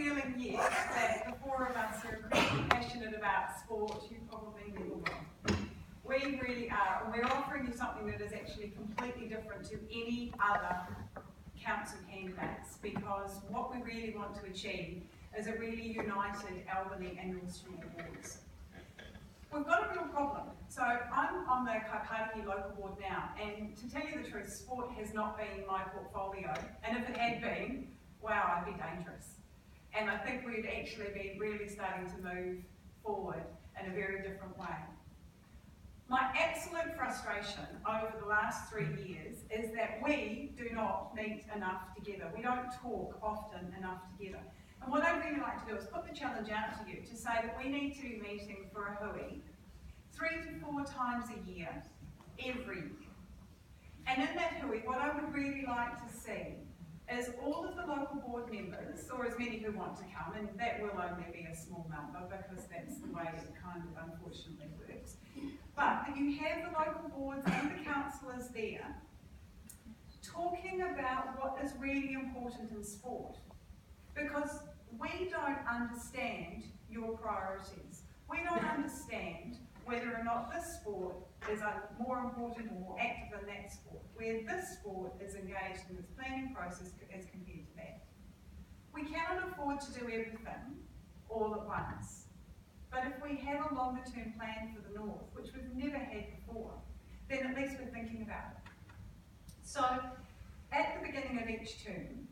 feeling yet that the four of us are really passionate about sport, you probably never will. We really are, and we're offering you something that is actually completely different to any other council candidates, because what we really want to achieve is a really united Albany and North Stream boards. We've got a real problem. So I'm on the Kaipāti local board now, and to tell you the truth, sport has not been my portfolio, and if it had been, wow, I'd be dangerous. And I think we'd actually be really starting to move forward in a very different way. My absolute frustration over the last 3 years is that we do not meet enough together. We don't talk often enough together. And what I'd really like to do is put the challenge out to you to say that we need to be meeting for a hui 3 to 4 times a year, every year. And in that hui, what I would really like to see is all of the local board members, or as many who want to come, and that will only be a small number because that's the way it kind of unfortunately works. But that you have the local boards and the councillors there talking about what is really important in sport. Because we don't understand your priorities. We don't understand whether or not this sport is more important or more active than that sport, where this sport is engaged in its planning process as compared to that. We cannot afford to do everything all at once, but if we have a longer term plan for the North, which we've never had before, then at least we're thinking about it. So at the beginning of each term,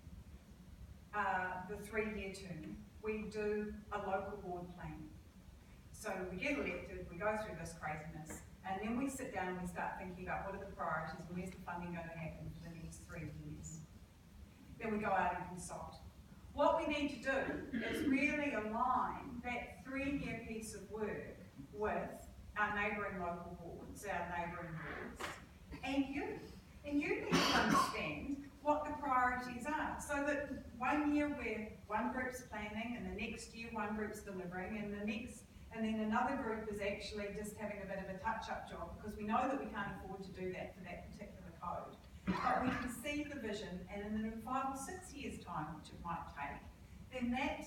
the 3-year term, we do a local board plan. So we get elected, we go through this craziness, and then we sit down and we start thinking about what are the priorities and where's the funding going to happen for the next 3 years. Then we go out and consult. What we need to do is really align that 3-year piece of work with our neighbouring local boards, our neighbouring boards, and you. And you need to understand what the priorities are, so that 1 year where one group's planning, and the next year one group's delivering, and then another group is actually just having a bit of a touch-up job, because we know that we can't afford to do that for that particular code. But we can see the vision, and in 5 or 6 years' time, which it might take, then that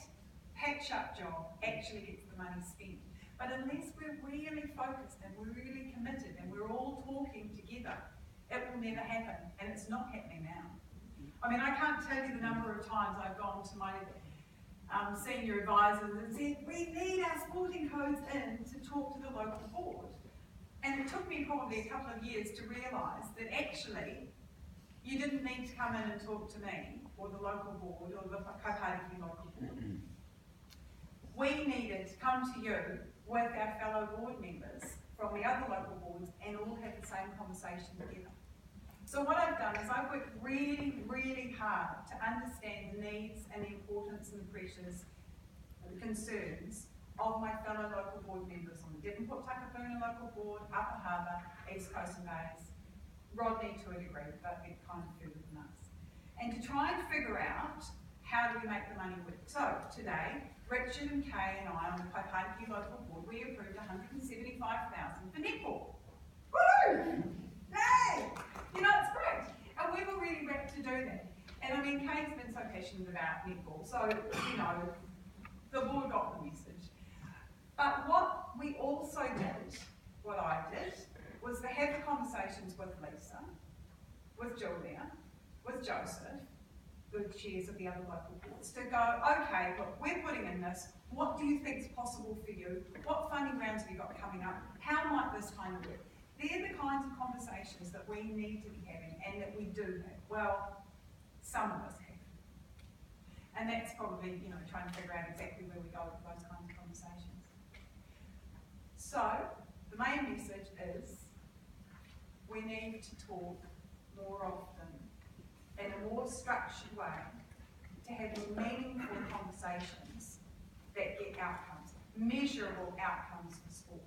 patch-up job actually gets the money spent. But unless we're really focused and we're really committed and we're all talking together, it will never happen, and it's not happening now. I mean, I can't tell you the number of times I've gone to my senior advisors and said, we need our sporting codes in to talk to the local board. And it took me probably a couple of years to realise that actually you didn't need to come in and talk to me or the local board or the Kaipāti local board. We needed to come to you with our fellow board members from the other local boards and all have the same conversation together. So what I've done is I've worked really, really hard to understand the needs and the importance and the pressures and the concerns of my fellow local board members on the Devonport Takapuna local board, Upper Harbour, East Coast and Bays, Rodney to a degree, but it's kind of further than us. And to try and figure out how do we make the money work. So today, Richard and Kay and I on the Kaipāti local board, we approved $175,000 for netball. Woo! Hey! You know, it's great. And we were really rapt to do that. And I mean, Kay's been so passionate about netball, so, you know, the board got the message. But what we also did, what I did, was to have the conversations with Lisa, with Julia, with Joseph, the chairs of the other local boards, to go, okay, look, we're putting in this, what do you think is possible for you? What funding rounds have you got coming up? How might this kind of work? They're the kinds of conversations that we need to be having and that we do have. Well, some of us have. And that's probably, you know, trying to figure out exactly where we go with those kinds of conversations. So, the main message is we need to talk more often in a more structured way to have meaningful conversations that get outcomes, measurable outcomes for sport.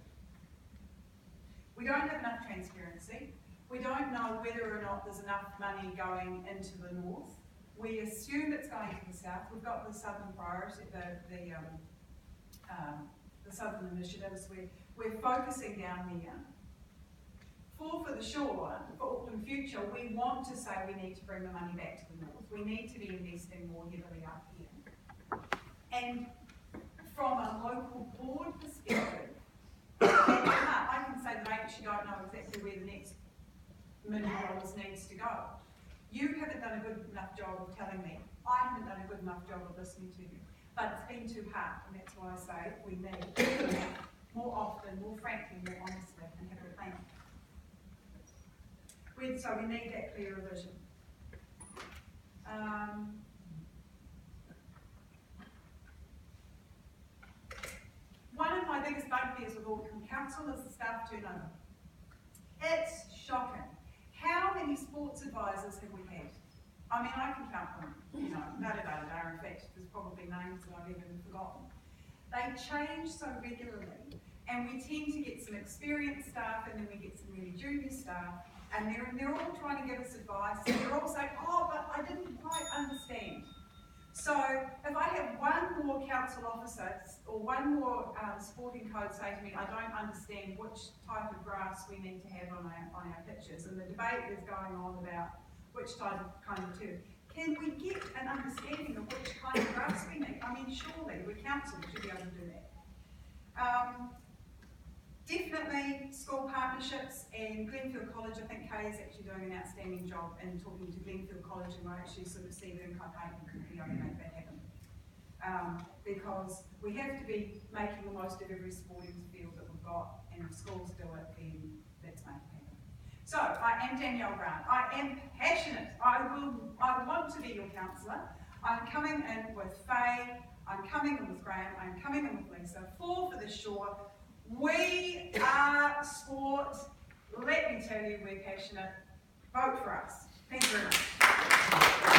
We don't have enough transparency. We don't know whether or not there's enough money going into the North. We assume it's going to the South. We've got the Southern priority, the Southern initiatives. We're focusing down there. For the shore, for Auckland Future, we want to say we need to bring the money back to the North. We need to be investing more heavily up here. And from a local board perspective, I can say that I actually don't know exactly where the next $1 million needs to go. You haven't done a good enough job of telling me. I haven't done a good enough job of listening to you. But it's been too hard, and that's why I say we need to do more often, more frankly, more honestly, and have a plan. So we need that clearer vision. One of my biggest bugbears with Auckland Council is the staff turnover. It's shocking. How many sports advisors have we had? I mean, I can count them, in fact, there's probably names that I've even forgotten. They change so regularly, and we tend to get some experienced staff, and then we get some really junior staff, and they're all trying to give us advice, and they're all saying, oh, but I didn't quite understand. So if I have one more council officer or one more sporting code say to me, I don't understand which type of grass we need to have on our pitches, and the debate is going on about which type of kind of turf. Can we get an understanding of which kind of grass we need? I mean, surely we council should be able to do that. Definitely school partnerships, and Glenfield College, I think Kay is actually doing an outstanding job in talking to Glenfield College, and we'll actually sort of see them Copenhagen could be able to make that happen. Because we have to be making the most of every sporting field that we've got, and if schools do it, then let's make it happen. So, I am Danielle Grant. I am passionate. I want to be your counsellor. I'm coming in with Faye, I'm coming in with Graham, I'm coming in with Lisa, 4 for the shore. We are sport. Let me tell you, we're passionate. Vote for us. Thank you very much.